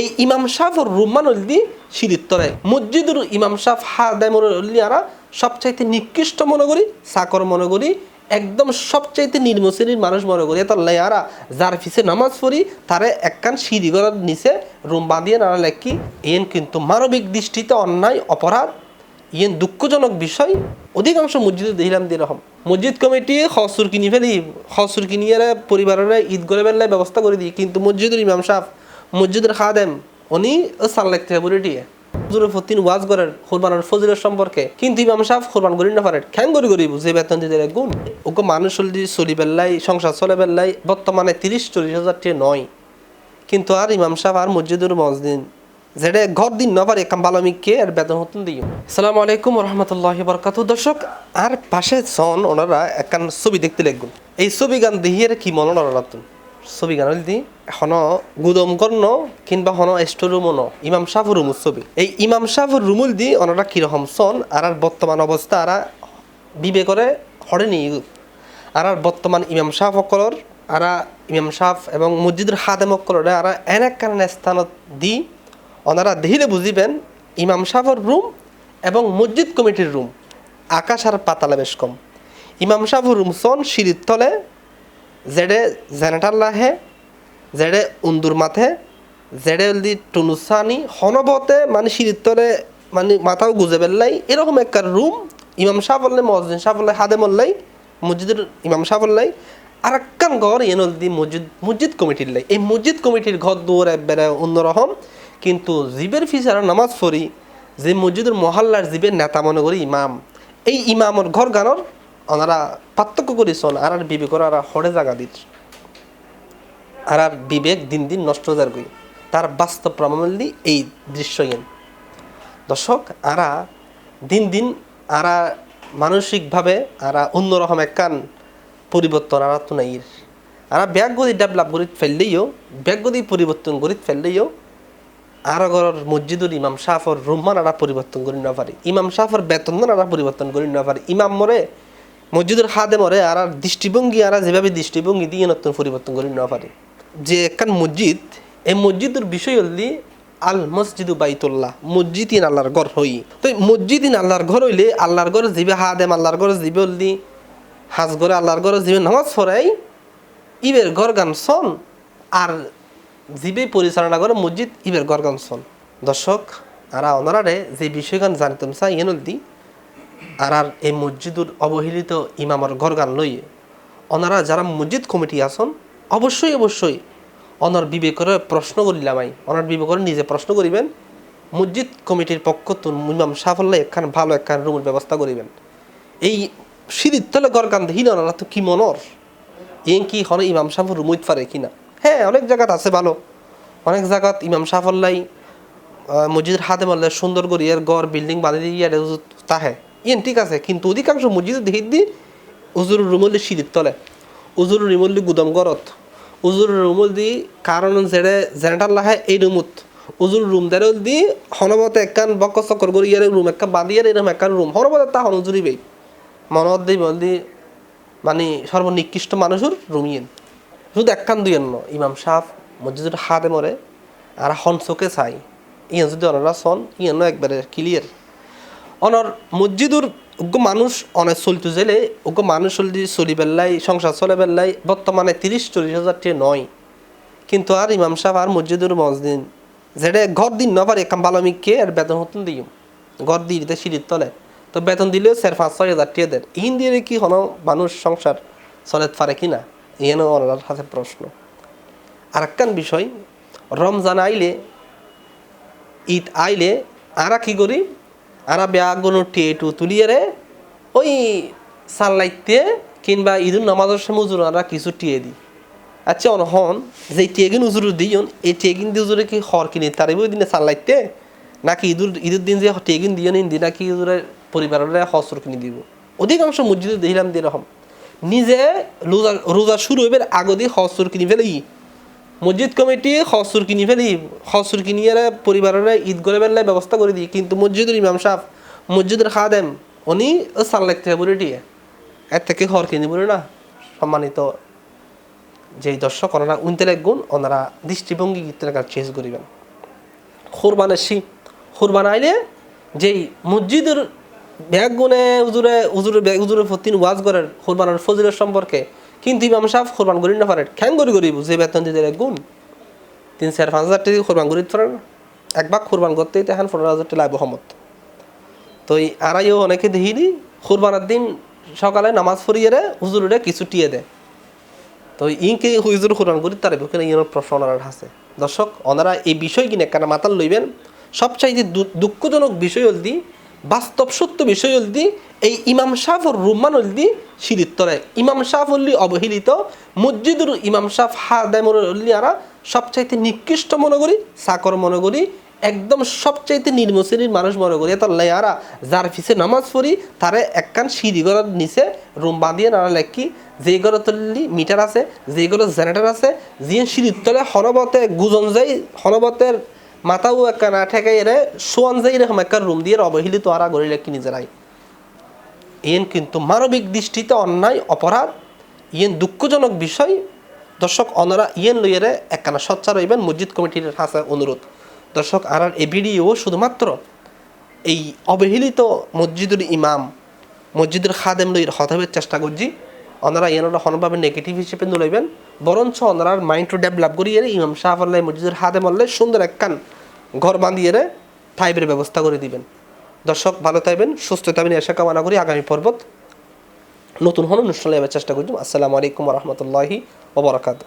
এই ইমাম সাহেবর রুমান হলদি সিঁড়ির তলায় মসজিদের ইমাম সাহেব হাদামর হলদি আরা সবচাইতে নিকৃষ্ট মনে করি, চাকর মনে করি, একদম সবচাইতে নিম্ন শ্রেণীর মানুষ মনে করি। তাল্লাই আরা যার পিছে নামাজ পড়ি তারে একখান সিঁড়ি ঘরের নিচে রুম বাঁধিয়ে নারা লেখি। এন কিন্তু মানবিক দৃষ্টিতে অন্যায়, অপরাধ, ইয়েন দুঃখজনক বিষয়। অধিকাংশ মসজিদে দেখলাম এরকম মসজিদ কমিটি খসুর কিনি ফেলি, খসুর কিনিয়ে পরিবারের ঈদ করে বেলায় ব্যবস্থা করে দিই, কিন্তু মসজিদের ইমাম সাহেব, মসজিদের খাদেম উনি সাল লাগতে বলে দিয়ে হুজুরের প্রতিদিন ওয়াজ করেন কোরবানের ফজিলত সম্পর্কে, কিন্তু ইমাম সাহেব কোরবান করি না পারেন খ্যাং করি করি বুঝে বেতন দিতে গুণ ওকে মানুষ চলি বেল্লাই সংসার চলে বেল্লাই বর্তমানে 30-40 হাজার টাকা নয়, কিন্তু আর ইমাম সাহেব আর মসজিদের মসজিদ যেটা ঘর দিন না পারে কাম বালামিককে আর বেতন হতেন দিও। আসসালামু আলাইকুম রহমতুল্লাহি বরকাতু। দর্শক আর পাশে সন ওনারা একখান ছবি দেখতে লাগবেন। এই ছবি গান দেখিয়ে কি মনে রাখতুন ছবি গান দি এখনো গুদম কর্ণ কিংবা হন স্টোরুমও ন ইমাম সাহেব রুমুর ছবি। এই ইমাম সাহেব রুমুল দি ওনারা কিরকম সন আর বর্তমান অবস্থা আর বিবে করে হরে নিয়ে আর বর্তমান ইমাম সাহেব সকলের আর ইমাম সাহেব এবং মসজিদের খাদেম সকলরে আর এন একখান স্থানত দি ওনারা দেখিলে বুঝিবেন ইমাম সাহেবের রুম এবং মসজিদ কমিটির রুম আকাশ আর পাতালে বেশ কম। ইমাম সাহেবের রুম সন সিঁড়ির তলে যেডে জেনারেটার লাহে, যেডে উন্দুর মাথে, যেডে দি টুনুসানি হনবতে মানে সিঁড়ির তলে মানে মাথাও গুজে বেললাই এরকম একটা রুম ইমাম সাহেবল্লাই, মসজিদ সাহেবল্লাই, হাদেমল্লাই, মসজিদের ইমাম সাহেবল্লাই আর একখান ঘর এনল দি মসজিদ কমিটির লাই। এই মসজিদ কমিটির ঘর দৌড় একবারে অন্যরকম, কিন্তু জিবের ফিসার নামাজ পড়ি যে মসজিদের মহল্লার জিবের নেতা মনে করি ইমাম, এই ইমামর ঘর গানর ওনারা পার্থক্য করেছেন আর বিবেক আর হরে জায়গা দিত আর বিবেক দিন দিন নষ্ট হয়ে গই তার বাস্তব প্রমাণ দি এই দৃশ্য। দর্শক আরা দিন দিন আরা মানসিকভাবে আরা অন্যরকম একখান পরিবর্তন আর তো নাই আর ব্যাগ গদি ডেভেলপ করি ফেললেইও, ব্যাগ গদি পরিবর্তন করি ফেললেইও আর ঘরের মসজিদের ইমাম সাহেবর রুমান আর পরিবর্তন করি না পারি, ইমাম সাহেবর বেতন আর পরিবর্তন করি না পারি, ইমাম মরে মসজিদের খাদে মরে আর দৃষ্টিভঙ্গি আর যেভাবে দৃষ্টিভঙ্গি দিয়ে নতুন পরিবর্তন করি না পারি। যে একখান মসজিদ, এই মসজিদের বিষয় হলি আল মসজিদু বাইতুল্লাহ, মসজিদ ইন আল্লাহর ঘর হই। তো মসজিদ ইন আল্লাহর ঘর হইলে আল্লাহর ঘরে যাবে হাদেম, আল্লাহর ঘরে যাবে হলি হাজ ঘরে, আল্লাহর ঘরে যাবে নামাজ পড়াই ইবের ঘর গান সন আর জিবে পরিচালনা করে মসজিদ ইবের ঘর গান সন। দর্শক আর ওনারারে যে বিষয় গান জানতাম চাই এনল দি আর এই মসজিদের অবহেলিত ইমামর ঘর গান লই ওনারা যারা মসজিদ কমিটি আসন অবশ্যই অবশ্যই ওনার বিবেকের প্রশ্ন করিলামাই, ওনার বিবেকের নিজে প্রশ্ন করিবেন। মসজিদ কমিটির পক্ষ তো ইমাম সাফল্য একখান ভালো একখান রুমের ব্যবস্থা করিবেন। এই সিঁড়ির তলে ঘর গান দেখি না ওনারা তো কি মনর এন কি হন ইমাম সাহেব রুমইত পারে কিনা। হ্যাঁ অনেক জায়গাত আছে ভালো, অনেক জায়গাত ইমাম সাফল্লাই মসজিদের হাতে মারলে সুন্দর করি এর গড় বিল্ডিং বানিয়ে দিয়ে তাহে ইয়েন ঠিক আছে, কিন্তু অধিকাংশ মসজিদে দেখি দি উজুর রুমল্লি সিঁড়ির তলে, উজুর রুমল্লি গুদম গরত, উজুর রুমল দি কারণ যেড়ে জেনারেটার লাহে এই রুমত উজুর রুম দেড় দি হনবতে একখান বক্ক চক্কর করি ইয়ার রুম একটা বাঁধিয়ে এরকম একখান রুম হনবতে তা হনজুরিবেই মনত দি বলদি মানে সর্বনিকৃষ্ট মানুষের রুমিয়েন শুধু একখান দুই ন ইমাম সাহেব মসজিদের হাতে মরে আর হন চোখে চাই ইয়ান যদি অনারা সন ইয়ানো একবারে ক্লিয়ার। অনর মসজিদুর ওগো মানুষ অনেক চলতে গেলে ওগো মানুষ চলি বেল্লাই সংসার চলে বেল্লাই বর্তমানে 30-40 হাজার টাকা নয়, কিন্তু আর ইমাম সাহেব আর মসজিদুর মসজিদ যেটা ঘর দিন না পারে কাম বালামিককে আর বেতন হতেন দিও ঘর দিয়ে দিতে সিঁড়ির তলে, তো বেতন দিলেও 4-5-6 হাজার টাকা দেন ইন দিয়ে কি হনো মানুষ সংসার চলে পারে কিনা এনে ওনার হাতে প্রশ্ন। আর একখান বিষয় রমজান আইলে ঈদ আইলে আরা কি করি আর ব্যাগুনো টেটু তুলিয়ে রে ওই সানলাইটতে কিংবা ঈদুল নামাজের সময় উজুর আমরা কিছু টিয়ে দিই। আচ্ছা অনহন যে টেগিন উজুর দিইন এই টেগিন দিয়ে উজুরে কি হর কিনে তারিব ওই দিনে সানলাইটতে নাকি ঈদের দিন যে টেগিন দিয়ে নিন দি নাকি উজুরে পরিবারের হসর কিনে দিব। অধিকাংশ মসজিদে দেখলাম এরকম নিজে রোজা শুরু হইবে আগে দিয়ে হসর কিনে ফেলে মসজিদ কমিটি খসুর কিনি ফেলি, খসুর কিনিয়ে পরিবারের ঈদ করে বেলায় ব্যবস্থা করে দিই, কিন্তু মসজিদের ইমাম সাহেব, মসজিদের খাদেম উনি সাল লাগতে বলে দিয়ে এর থেকে ঘর কিনি বলে না। সম্মানিত যেই দর্শক ওনারা উনতে লাগুন ওনারা দৃষ্টিভঙ্গি চেঞ্জ করিবেন। কোরবানের শি কোরবান আইলে যেই মসজিদের ব্যাগ গুনে হুজুরের প্রতি ওয়াজ করেন কোরবানের ফজিলত সম্পর্কে, কিন্তু ইমাম সাহেব কোরবান করি না পারেন খ্যাং করি যে বেতন দিতে গুণ 3-4-5 হাজার টাকা কোরবান করি পারেন এক ভাগ কোরবান করতেই তখন 15,000 টাকা লাভ হমত। তো এই আড়াইও অনেকে দেখিনি কোরবানের দিন সকালে নামাজ পড়িয়ে হুজুরে কিছু টিয়ে দেয়। তো ইনকে হুজুর কোরবান করি তার বুকে ইয়ের প্রশ্ন ওনারা আছে। দর্শক ওনারা এই বিষয় কিনে কেন মাতাল লইবেন, সবচাইতে দুঃখজনক বিষয় হলদি, বাস্তব সত্য বিষয় হলদি, এই ইমাম সাহেব রুম্মান হলদি সিঁড়ির তলায় ইমাম সাহেব হল্লি অবহেলিত মসজিদুর ইমাম সাহেব হাদামুর হল্লি আরা সবচাইতে নিকৃষ্ট মনে করি, চাকর মনে করি, একদম সবচাইতে নিম্ন শ্রেণীর মানুষ মনে করি। এত আরা যার পিছে নামাজ পড়ি তারে একখান সিঁড়ি ঘরের নিচে রুম বাঁধিয়ে নানা লেখি, যে ঘরে তল্লি মিটার আছে, যে ঘরে জেনারেটর আছে, যে সিঁড়ির তলে হনবতে গুজন যাই, হনবতের মাথাও একটা না ঠেকাই এরে সোয়ান যাই এরকম একটা রুম দিয়ে অবহেলিত আরা গড়ি লেখি নিজেরাই। ইয়েন কিন্তু মানবিক দৃষ্টিতে অন্যায় অপরাধ, ইয়েন দুঃখজনক বিষয়। দর্শক ওনারা ইয়েন লইয়েরে একখানা সচ্চা রইবেন মসজিদ কমিটির হাসা অনুরোধ। দর্শক আর এই ভিডিও শুধুমাত্র এই অবহেলিত মসজিদের ইমাম মসজিদের খাদেম লইয়ের হতাবের চেষ্টা করছি। ওনারা ইয়েনরা হনভাবে নেগেটিভ হিসেবে নলাইবেন, বরঞ্চ ওনার মাইন্ড টু ডেভেলপ করিয়ে ইমাম সাহেব আল্লাহ মসজিদের খাদেম আল্লাহ সুন্দর একখান ঘর বাঁধিয়ে থাইবের ব্যবস্থা করে দিবেন। দর্শক ভালো থাকবেন, সুস্থ থাকবেন, আশা কামনা করি। আগামী পর্বত নতুন হন অনুষ্ঠানে যাবার চেষ্টা করছি। আসসালামু আলাইকুম ওয়া রাহমাতুল্লাহি ওয়া বারাকাতুহু।